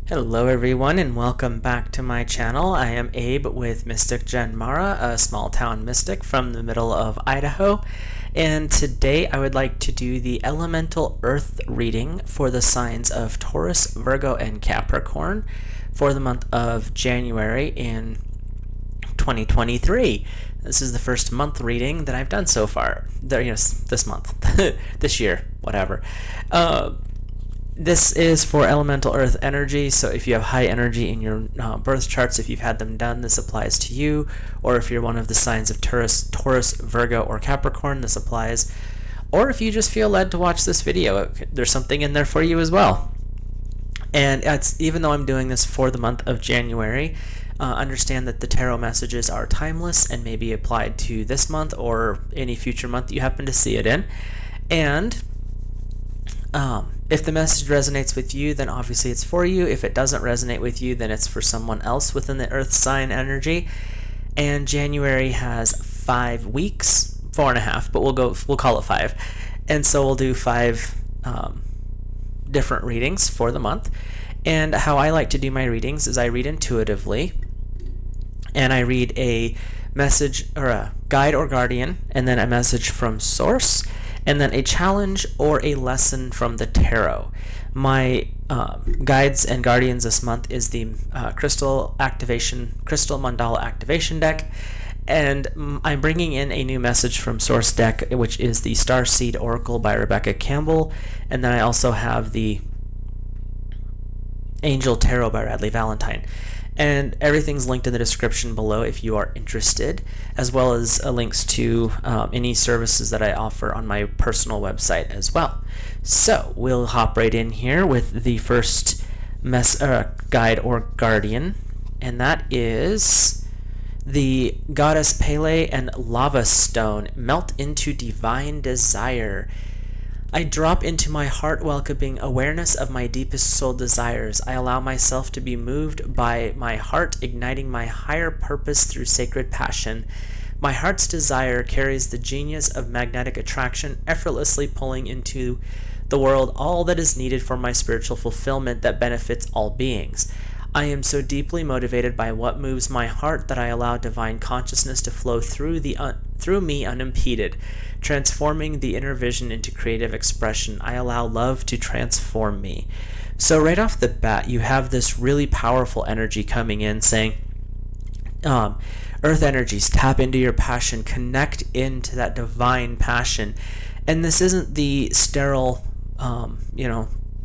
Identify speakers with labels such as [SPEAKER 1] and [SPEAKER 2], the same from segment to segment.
[SPEAKER 1] Hello everyone and welcome back to my channel. I am Abe with Mystic Gen Mara, a small town mystic from the middle of Idaho. And today I would like to do the elemental earth reading for the signs of Taurus, Virgo, and Capricorn for the month of January in 2023. This is the first month reading that I've done so far. This month, this year, whatever. This is for elemental earth energy, so if you have high energy in your birth charts, if you've had them done, this applies to you. Or if you're one of the signs of Taurus, Virgo, or Capricorn, this applies. Or if you just feel led to watch this video, there's something in there for you as well. And even though I'm doing this for the month of January, understand that the tarot messages are timeless and may be applied to this month or any future month you happen to see it in. And if the message resonates with you, then obviously it's for you. If it doesn't resonate with you, then it's for someone else within the earth sign energy. And January has 5 weeks, 4.5, but we'll call it 5. And so we'll do 5 different readings for the month. And how I like to do my readings is I read intuitively, and I read a message or a guide or guardian, and then a message from source, and then a challenge or a lesson from the tarot. My guides and guardians this month is the Crystal Mandala Activation deck, and I'm bringing in a new message from Source deck, which is the Starseed Oracle by Rebecca Campbell, and then I also have the Angel Tarot by Radley Valentine. And everything's linked in the description below if you are interested, as well as links to any services that I offer on my personal website as well. So we'll hop right in here with the first guide or guardian, and that is the Goddess Pele and Lava Stone. Melt into divine desire. I drop into my heart, welcoming awareness of my deepest soul desires. I allow myself to be moved by my heart, igniting my higher purpose through sacred passion. My heart's desire carries the genius of magnetic attraction, effortlessly pulling into the world all that is needed for my spiritual fulfillment that benefits all beings. I am so deeply motivated by what moves my heart that I allow divine consciousness to flow through me unimpeded, transforming the inner vision into creative expression. I allow love to transform me. So right off the bat, you have this really powerful energy coming in saying, earth energies, tap into your passion, connect into that divine passion. And this isn't the sterile,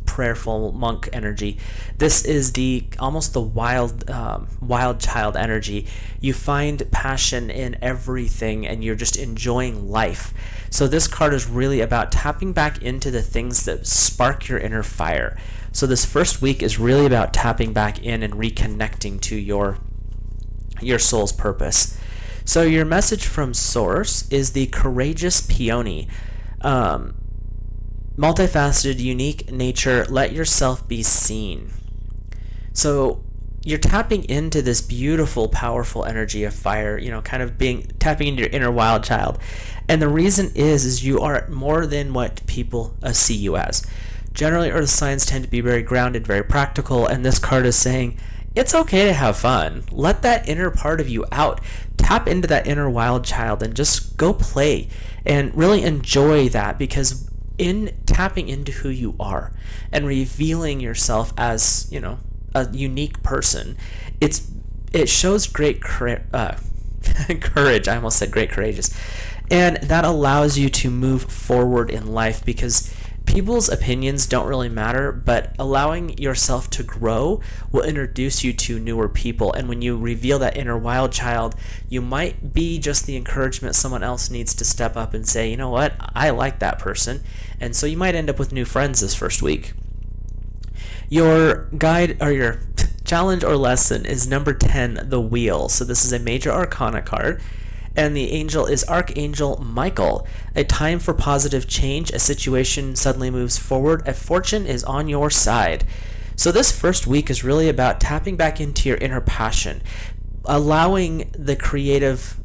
[SPEAKER 1] prayerful monk energy. This is almost the wild child energy. You find passion in everything and you're just enjoying life. So this card is really about tapping back into the things that spark your inner fire. So this first week is really about tapping back in and reconnecting to your soul's purpose. So your message from source is the courageous peony. Multifaceted, unique nature, let yourself be seen. So you're tapping into this beautiful, powerful energy of fire, tapping into your inner wild child. And the reason is you are more than what people see you as. Generally, earth signs tend to be very grounded, very practical, and this card is saying, it's okay to have fun. Let that inner part of you out. Tap into that inner wild child and just go play and really enjoy that, because in tapping into who you are and revealing yourself as, a unique person, it shows great courage. I almost said great courageous. And that allows you to move forward in life, because people's opinions don't really matter, but allowing yourself to grow will introduce you to newer people. And when you reveal that inner wild child, you might be just the encouragement someone else needs to step up and say, you know what, I like that person. And so you might end up with new friends this first week. Your guide or your challenge or lesson is number 10, the Wheel. So this is a major arcana card. And the angel is Archangel Michael. A time for positive change. A situation suddenly moves forward. A fortune is on your side. So this first week is really about tapping back into your inner passion, allowing the creative,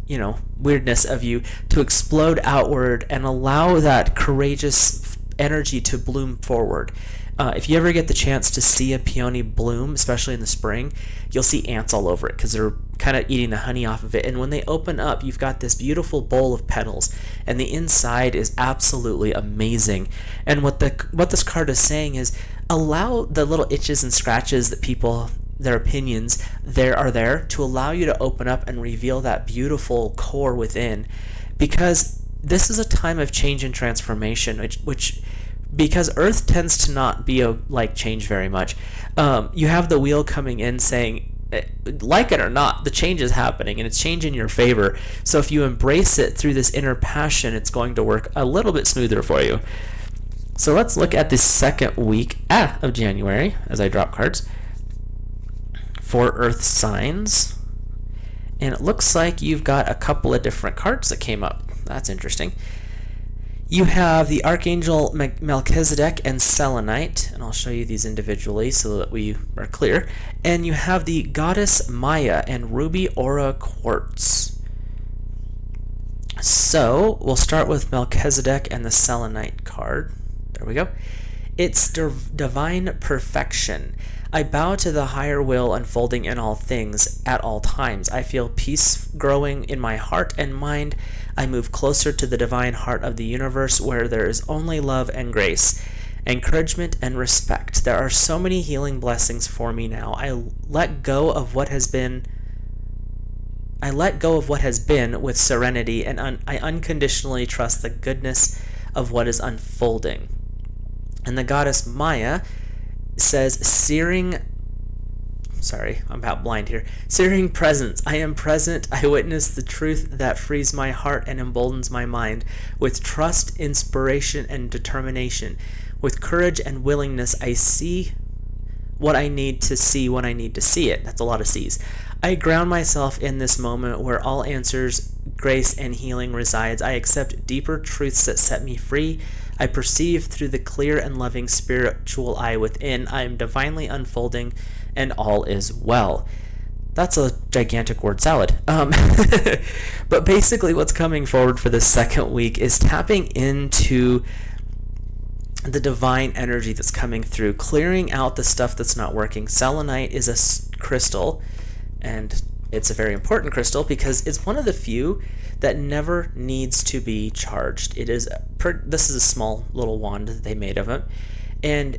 [SPEAKER 1] weirdness of you to explode outward and allow that courageous energy to bloom forward. If you ever get the chance to see a peony bloom, especially in the spring, you'll see ants all over it because they're kind of eating the honey off of it. And when they open up, you've got this beautiful bowl of petals, and the inside is absolutely amazing. And what this card is saying is, allow the little itches and scratches that people, their opinions are there to allow you to open up and reveal that beautiful core within, because this is a time of change and transformation, which because Earth tends to not be like change very much. You have the wheel coming in saying, like it or not, the change is happening and it's changing in your favor. So if you embrace it through this inner passion, it's going to work a little bit smoother for you. So let's look at the second week of January as I drop cards for Earth signs. And it looks like you've got a couple of different cards that came up. That's interesting. You have the Archangel Melchizedek and Selenite, and I'll show you these individually so that we are clear. And you have the Goddess Maya and Ruby Aura Quartz. So we'll start with Melchizedek and the Selenite card. There we go. It's divine perfection. I bow to the higher will unfolding in all things at all times. I feel peace growing in my heart and mind. I move closer to the divine heart of the universe where there is only love and grace, encouragement and respect. There are so many healing blessings for me now. I let go of what has been with serenity, and I unconditionally trust the goodness of what is unfolding. And the goddess Maya says, searing presence. I am present. I witness the truth that frees my heart and emboldens my mind. With trust, inspiration, and determination. With courage and willingness, I see what I need to see when I need to see it. That's a lot of C's. I ground myself in this moment where all answers, grace, and healing resides. I accept deeper truths that set me free. I perceive through the clear and loving spiritual eye within. I am divinely unfolding, and all is well. That's a gigantic word salad. But basically what's coming forward for the second week is tapping into the divine energy that's coming through, clearing out the stuff that's not working. Selenite is a crystal, and it's a very important crystal because it's one of the few that never needs to be charged. This is a small little wand that they made of it, and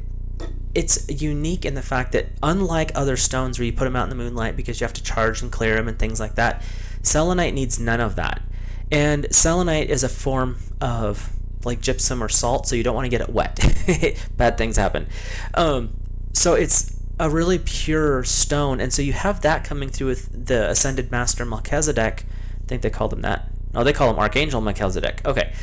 [SPEAKER 1] it's unique in the fact that unlike other stones where you put them out in the moonlight because you have to charge and clear them and things like that, selenite needs none of that. And selenite is a form of like gypsum or salt, so you don't want to get it wet. Bad things happen. So it's a really pure stone, and so you have that coming through with the Ascended Master Melchizedek. I think they called him that. No, they call him Archangel Melchizedek. Okay.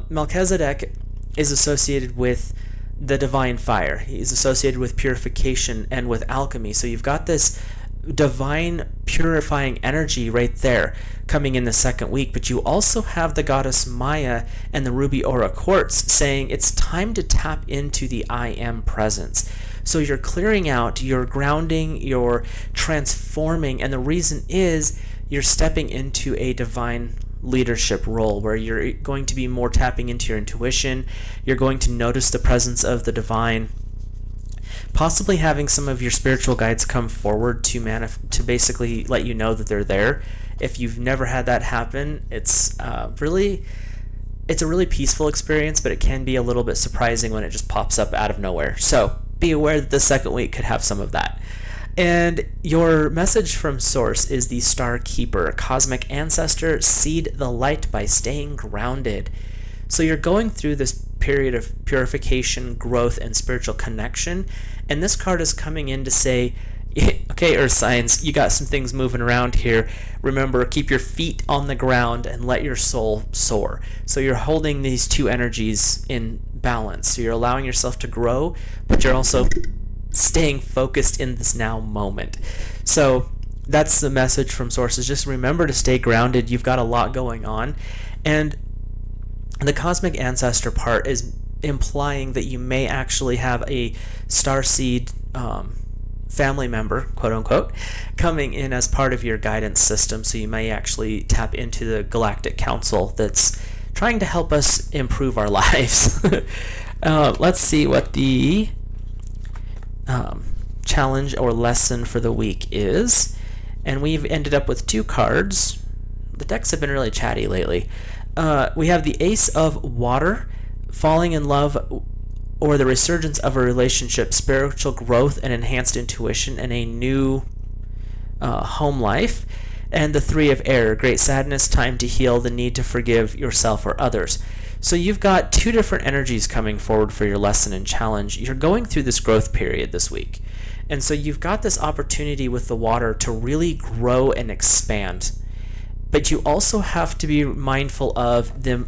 [SPEAKER 1] Melchizedek is associated with the divine fire. He's associated with purification and with alchemy. So you've got this divine purifying energy right there coming in the second week, but you also have the goddess Maya and the Ruby Aura Quartz saying it's time to tap into the I am presence. So you're clearing out, you're grounding, you're transforming, and the reason is you're stepping into a divine leadership role where you're going to be more tapping into your intuition. You're going to notice the presence of the divine, possibly having some of your spiritual guides come forward to basically let you know that they're there. If you've never had that happen, it's a really peaceful experience, but it can be a little bit surprising when it just pops up out of nowhere. So be aware that the second week could have some of that. And your message from Source is the Star Keeper, Cosmic Ancestor, seed the light by staying grounded. So you're going through this period of purification, growth, and spiritual connection, and this card is coming in to say, okay, Earth signs, you got some things moving around here. Remember, keep your feet on the ground and let your soul soar. So you're holding these two energies in balance. So you're allowing yourself to grow, but you're also staying focused in this now moment. So that's the message from Sources. Just remember to stay grounded. You've got a lot going on. And the Cosmic Ancestor part is implying that you may actually have a starseed family member, quote unquote, coming in as part of your guidance system. So you may actually tap into the Galactic Council that's trying to help us improve our lives. Let's see what the challenge or lesson for the week is, and we've ended up with 2 cards. The decks have been really chatty lately. We have the Ace of Water, falling in love or the resurgence of a relationship, spiritual growth and enhanced intuition, and a new home life. And the 3 of Air, great sadness, time to heal, the need to forgive yourself or others. So you've got 2 different energies coming forward for your lesson and challenge. You're going through this growth period this week. And so you've got this opportunity with the water to really grow and expand. But you also have to be mindful of the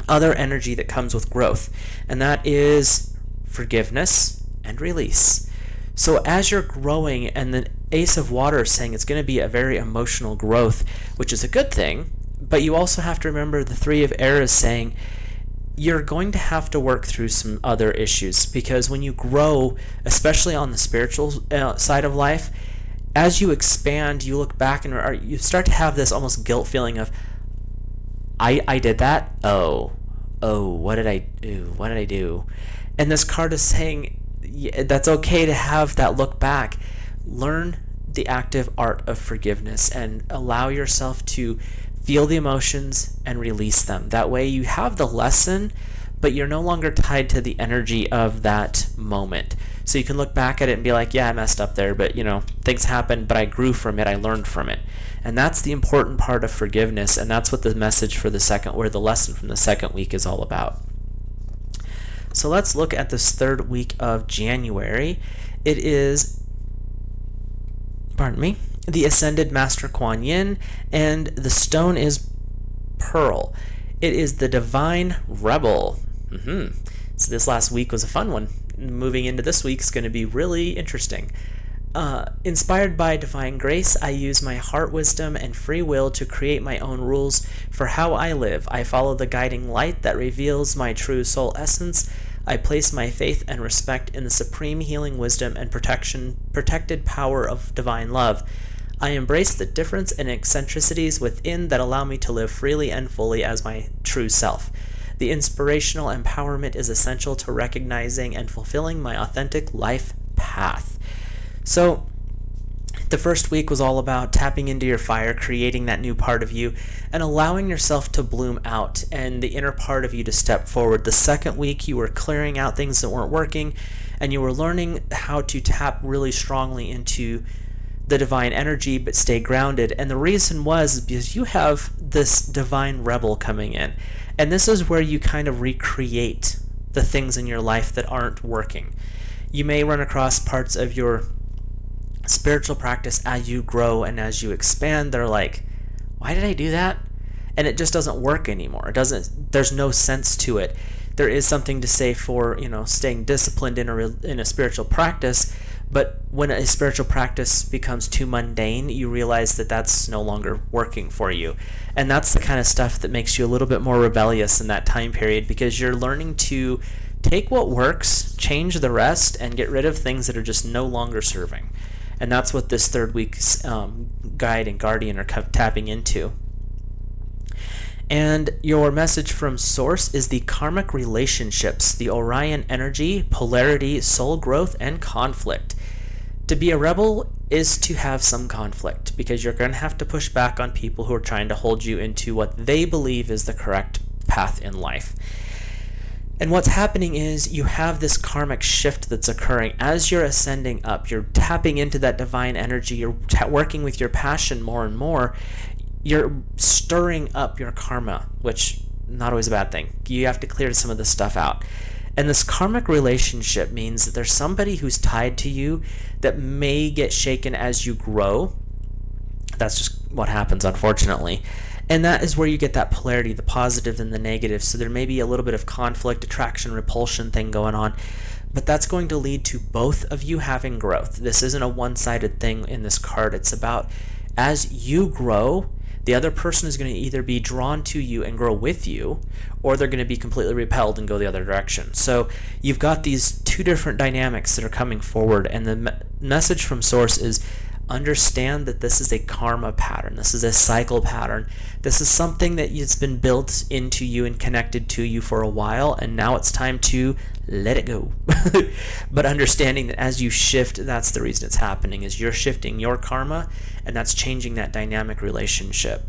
[SPEAKER 1] other energy that comes with growth, and that is forgiveness and release. So as you're growing, and the Ace of Water is saying it's going to be a very emotional growth, which is a good thing, but you also have to remember the 3 of Air is saying you're going to have to work through some other issues, because when you grow, especially on the spiritual side of life, as you expand, you look back and you start to have this almost guilt feeling of, I did that? Oh, what did I do? What did I do? And this card is saying, yeah, that's okay to have that look back. Learn the active art of forgiveness and allow yourself to feel the emotions and release them. That way you have the lesson, but you're no longer tied to the energy of that moment. So you can look back at it and be like, yeah, I messed up there, but things happened, but I grew from it, I learned from it. And that's the important part of forgiveness, and that's what the message for the lesson from the second week is all about. So let's look at this 3rd week of January. It is, the Ascended Master Kuan Yin, and the stone is Pearl. It is the Divine Rebel. So this last week was a fun one. Moving into this week is going to be really interesting. Inspired by divine grace, I use my heart wisdom and free will to create my own rules for how I live. I follow the guiding light that reveals my true soul essence. I place my faith and respect in the supreme healing wisdom and protected power of divine love. I embrace the difference and eccentricities within that allow me to live freely and fully as my true self. The inspirational empowerment is essential to recognizing and fulfilling my authentic life path. So the first week was all about tapping into your fire, creating that new part of you, and allowing yourself to bloom out and the inner part of you to step forward. The second week, you were clearing out things that weren't working, and you were learning how to tap really strongly into the divine energy but stay grounded. And the reason was because you have this divine rebel coming in, and this is where you kind of recreate the things in your life that aren't working. You may run across parts of your spiritual practice as you grow and as you expand. They're like, why did I do that? And it just doesn't work anymore. There's no sense to it. There is something to say for, staying disciplined in a spiritual practice, but when a spiritual practice becomes too mundane, you realize that that's no longer working for you. And that's the kind of stuff that makes you a little bit more rebellious in that time period, because you're learning to take what works, change the rest, and get rid of things that are just no longer serving. And that's what this third week's guide and guardian are tapping into. And your message from Source is the karmic relationships, the Orion energy, polarity, soul growth, and conflict. To be a rebel is to have some conflict, because you're going to have to push back on people who are trying to hold you into what they believe is the correct path in life. And what's happening is you have this karmic shift that's occurring as you're ascending up. You're tapping into that divine energy. You're working with your passion more and more. You're stirring up your karma, which not always a bad thing. You have to clear some of this stuff out. And this karmic relationship means that there's somebody who's tied to you that may get shaken as you grow. That's just what happens, unfortunately. And that is where you get that polarity, the positive and the negative. So there may be a little bit of conflict, attraction, repulsion thing going on, but that's going to lead to both of you having growth. This isn't a one-sided thing in this card. It's about as you grow, the other person is going to either be drawn to you and grow with you, or they're going to be completely repelled and go the other direction. So you've got these two different dynamics that are coming forward, and the message from Source is, understand that this is a karma pattern. This is a cycle pattern. This is something that has been built into you and connected to you for a while, and now it's time to let it go. But understanding that as you shift, that's the reason it's happening, is you're shifting your karma, and that's changing that dynamic relationship.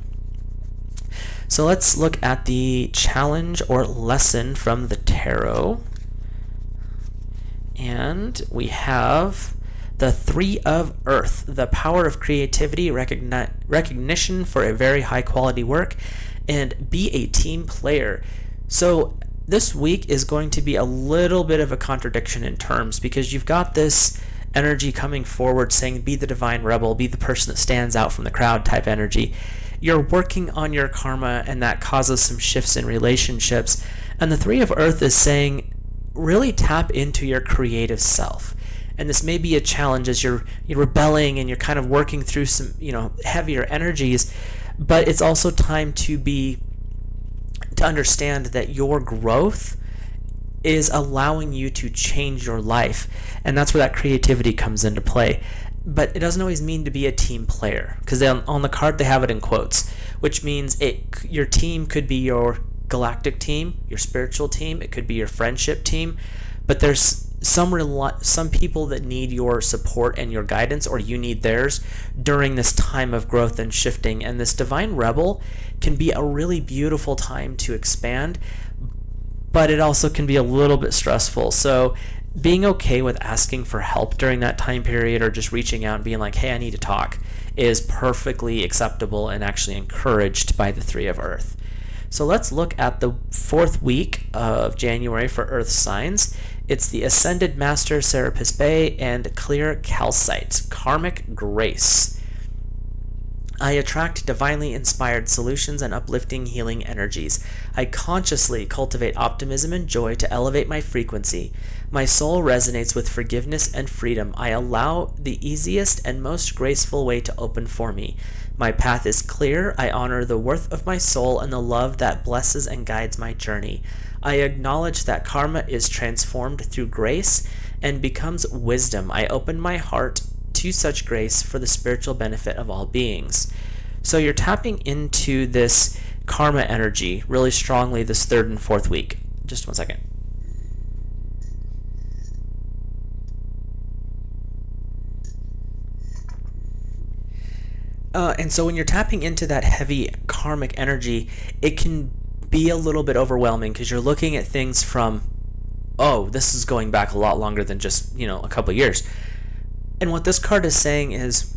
[SPEAKER 1] So let's look at the challenge or lesson from the tarot. And we have the Three of Earth, the power of creativity, recognition for a very high quality work, and be a team player. So this week is going to be a little bit of a contradiction in terms, because you've got this energy coming forward saying be the divine rebel, be the person that stands out from the crowd type energy. You're working on your karma, and that causes some shifts in relationships. And the Three of Earth is saying really tap into your creative self. And this may be a challenge as you're rebelling and you're kind of working through some, heavier energies, but it's also time to understand that your growth is allowing you to change your life. And that's where that creativity comes into play. But it doesn't always mean to be a team player, because on the card they have it in quotes, which means your team could be your galactic team, your spiritual team, it could be your friendship team, but there's some people that need your support and your guidance, or you need theirs during this time of growth and shifting. And this divine rebel can be a really beautiful time to expand, but it also can be a little bit stressful. So being okay with asking for help during that time period, or just reaching out and being like, hey, I need to talk, is perfectly acceptable and actually encouraged by the Three of Earth. So let's look at the 4th week of January for Earth signs. It's the Ascended Master Serapis Bey and Clear Calcite, Karmic Grace. I attract divinely inspired solutions and uplifting healing energies. I consciously cultivate optimism and joy to elevate my frequency. My soul resonates with forgiveness and freedom. I allow the easiest and most graceful way to open for me. My path is clear. I honor the worth of my soul and the love that blesses and guides my journey. I acknowledge that karma is transformed through grace and becomes wisdom. I open my heart to such grace for the spiritual benefit of all beings. So you're tapping into this karma energy really strongly this 3rd and 4th week. Just one second. And so when you're tapping into that heavy karmic energy, it can be a little bit overwhelming, because you're looking at things from, oh, this is going back a lot longer than just, a couple years. And what this card is saying is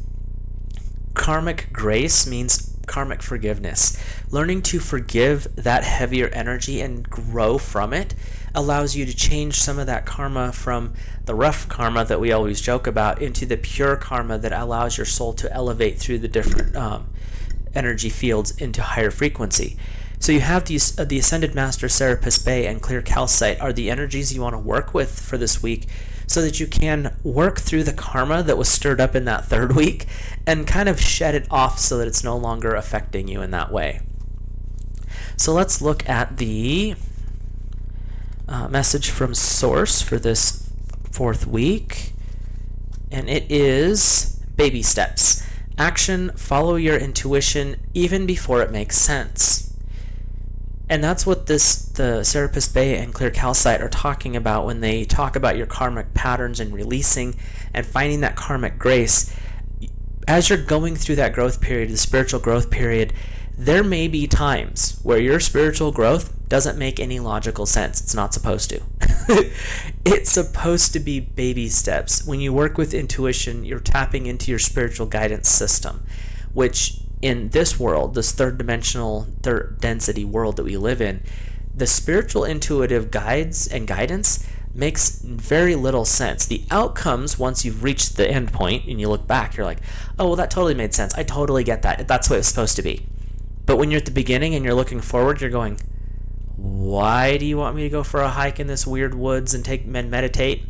[SPEAKER 1] karmic grace means karmic forgiveness. Learning to forgive that heavier energy and grow from it allows you to change some of that karma from the rough karma that we always joke about into the pure karma that allows your soul to elevate through the different energy fields into higher frequency. So you have the Ascended Master Serapis Bey and Clear Calcite are the energies you want to work with for this week, so that you can work through the karma that was stirred up in that 3rd week and kind of shed it off so that it's no longer affecting you in that way. So let's look at the message from Source for this 4th week, and it is baby steps. Action, follow your intuition even before it makes sense. And that's what the Serapis Bey and Clear Calcite are talking about when they talk about your karmic patterns and releasing and finding that karmic grace. As you're going through that growth period, the spiritual growth period, there may be times where your spiritual growth doesn't make any logical sense. It's not supposed to. It's supposed to be baby steps. When you work with intuition, you're tapping into your spiritual guidance system, which in this world, this 3rd dimensional, 3rd density world that we live in, the spiritual intuitive guides and guidance makes very little sense. The outcomes, once you've reached the end point and you look back, you're like, oh, well, that totally made sense. I totally get that. That's what it's supposed to be. But when you're at the beginning and you're looking forward, you're going, why do you want me to go for a hike in this weird woods and meditate?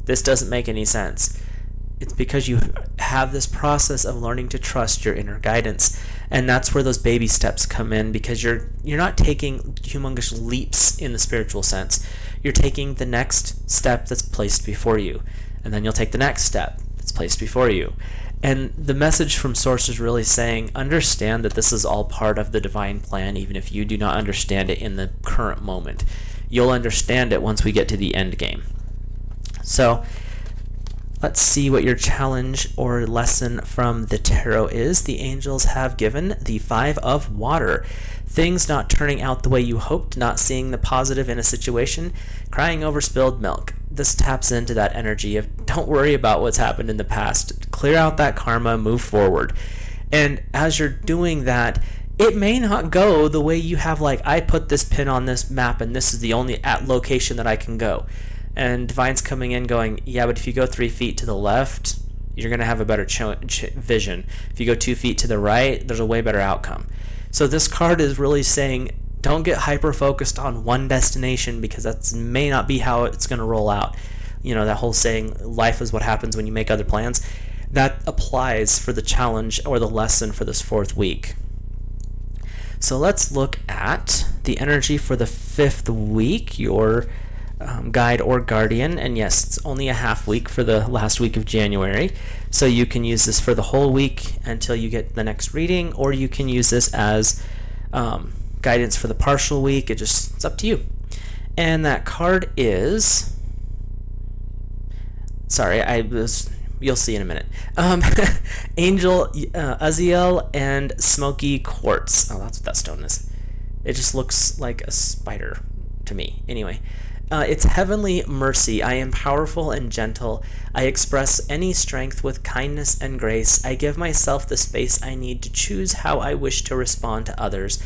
[SPEAKER 1] This doesn't make any sense. It's because you have this process of learning to trust your inner guidance, and that's where those baby steps come in, because you're not taking humongous leaps in the spiritual sense. You're taking the next step that's placed before you, and then you'll take the next step. that's placed before you. And the message from Source is really saying, understand that this is all part of the divine plan, even if you do not understand it in the current moment. You'll understand it once we get to the end game. So let's see what your challenge or lesson from the tarot is. The angels have given the 5 of water. Things not turning out the way you hoped, not seeing the positive in a situation, crying over spilled milk. This taps into that energy of don't worry about what's happened in the past. Clear out that karma, move forward. And as you're doing that, it may not go the way you have, like, I put this pin on this map and this is the only location that I can go. And Divine's coming in going, yeah, but if you go 3 feet to the left, you're going to have a better vision. If you go 2 feet to the right, there's a way better outcome. So this card is really saying, don't get hyper-focused on one destination, because that may not be how it's going to roll out. You know, that whole saying, life is what happens when you make other plans. That applies for the challenge or the lesson for this 4th week. So let's look at the energy for the 5th week, your guide or guardian. And yes, it's only a half week for the last week of January, so you can use this for the whole week until you get the next reading, or you can use this as guidance for the partial week. It's up to you. And that card is, sorry, you'll see in a minute. Angel Uzziel and Smoky Quartz. Oh, that's what that stone is. It just looks like a spider to me. Anyway, it's heavenly mercy. I am powerful and gentle. I express any strength with kindness and grace. I give myself the space I need to choose how I wish to respond to others.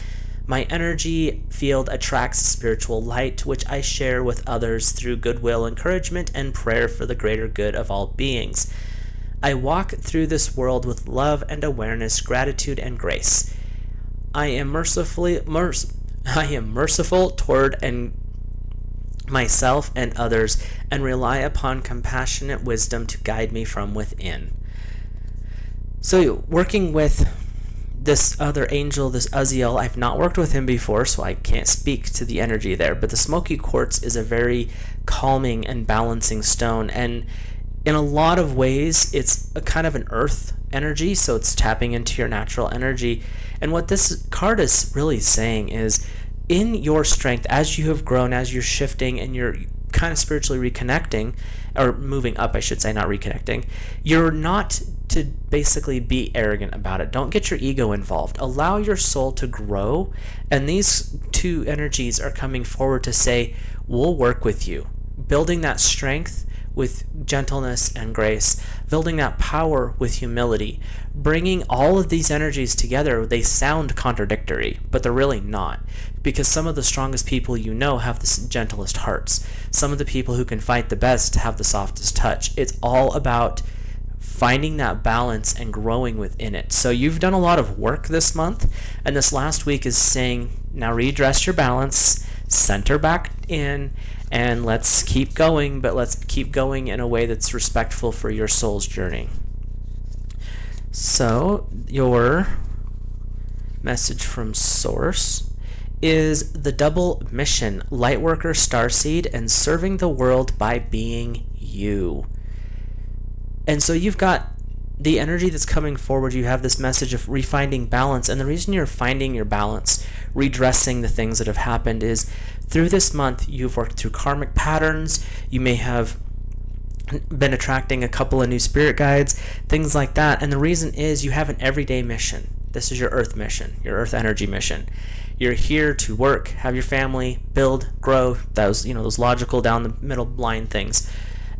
[SPEAKER 1] My energy field attracts spiritual light, which I share with others through goodwill, encouragement, and prayer for the greater good of all beings. I walk through this world with love and awareness, gratitude and grace. I am merciful toward myself and others, and rely upon compassionate wisdom to guide me from within. So working with this other angel, this Uzziel, I've not worked with him before, so I can't speak to the energy there, but the Smoky Quartz is a very calming and balancing stone, and in a lot of ways it's a kind of an earth energy, so it's tapping into your natural energy. And what this card is really saying is, in your strength, as you have grown, as you're shifting and you're kind of spiritually reconnecting, or moving up, I should say, not reconnecting, you're not to basically be arrogant about it. Don't get your ego involved. Allow your soul to grow, and these two energies are coming forward to say, we'll work with you. Building that strength with gentleness and grace, building that power with humility, bringing all of these energies together. They sound contradictory, but they're really not, because some of the strongest people you know have the gentlest hearts. Some of the people who can fight the best have the softest touch. It's all about finding that balance and growing within it. So you've done a lot of work this month, and this last week is saying, now redress your balance, center back in, and let's keep going, but let's keep going in a way that's respectful for your soul's journey. So your message from Source is the double mission: Lightworker, Starseed, and serving the world by being you. And so you've got the energy that's coming forward. You have this message of refinding balance, and the reason you're finding your balance, redressing the things that have happened, is through this month you've worked through karmic patterns. You may have been attracting a couple of new spirit guides, things like that, and the reason is you have an everyday mission. This is your earth mission, your earth energy mission. You're here to work, have your family, build, grow, those logical down the middle line things.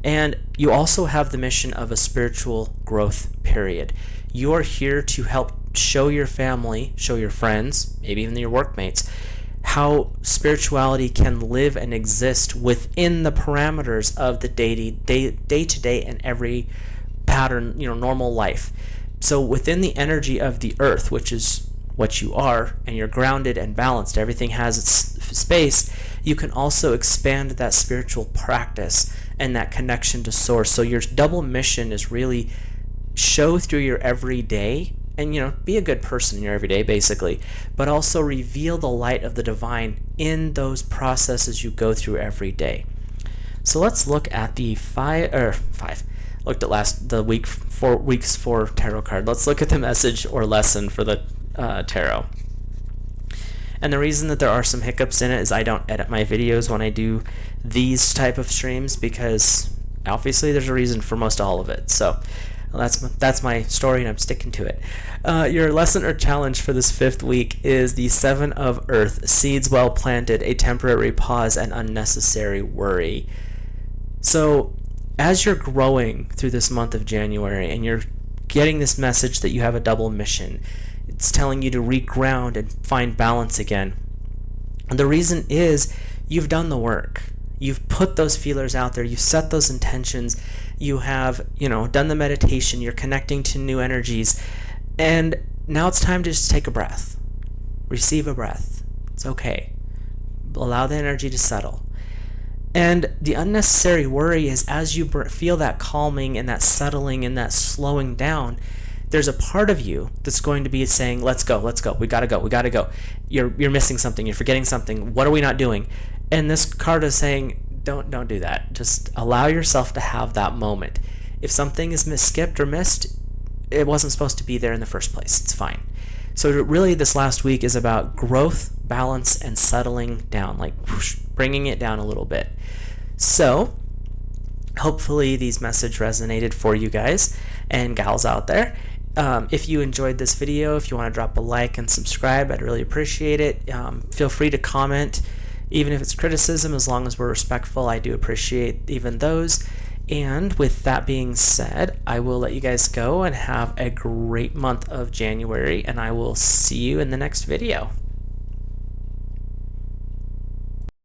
[SPEAKER 1] And you also have the mission of a spiritual growth period. You're here to help show your family, show your friends, maybe even your workmates, how spirituality can live and exist within the parameters of the day-to-day and every pattern, normal life. So within the energy of the earth, which is what you are, and you're grounded and balanced, everything has its space, you can also expand that spiritual practice and that connection to source. So your double mission is really show through your everyday, and be a good person in your everyday basically, but also reveal the light of the divine in those processes you go through every day. So let's look at the looked at the week 4 weeks for tarot card. Let's look at the message or lesson for the tarot. And the reason that there are some hiccups in it is I don't edit my videos when I do these type of streams, because obviously there's a reason for most all of it. So that's my story, and I'm sticking to it. Your lesson or challenge for this 5th week is the 7 of Earth, seeds well planted, a temporary pause, and unnecessary worry. So as you're growing through this month of January and you're getting this message that you have a double mission, it's telling you to reground and find balance again. And the reason is you've done the work. You've put those feelers out there. You've set those intentions. You have, done the meditation. You're connecting to new energies. And now it's time to just take a breath. Receive a breath. It's okay. Allow the energy to settle. And the unnecessary worry is, as you feel that calming and that settling and that slowing down, there's a part of you that's going to be saying, let's go, we gotta go. You're missing something, you're forgetting something, what are we not doing? And this card is saying, don't do that. Just allow yourself to have that moment. If something is skipped or missed, it wasn't supposed to be there in the first place. It's fine. So really this last week is about growth, balance, and settling down, like whoosh, bringing it down a little bit. So hopefully these messages resonated for you guys and gals out there. If you enjoyed this video, if you want to drop a like and subscribe, I'd really appreciate it. Feel free to comment, even if it's criticism, as long as we're respectful. I do appreciate even those. And with that being said, I will let you guys go and have a great month of January, and I will see you in the next video.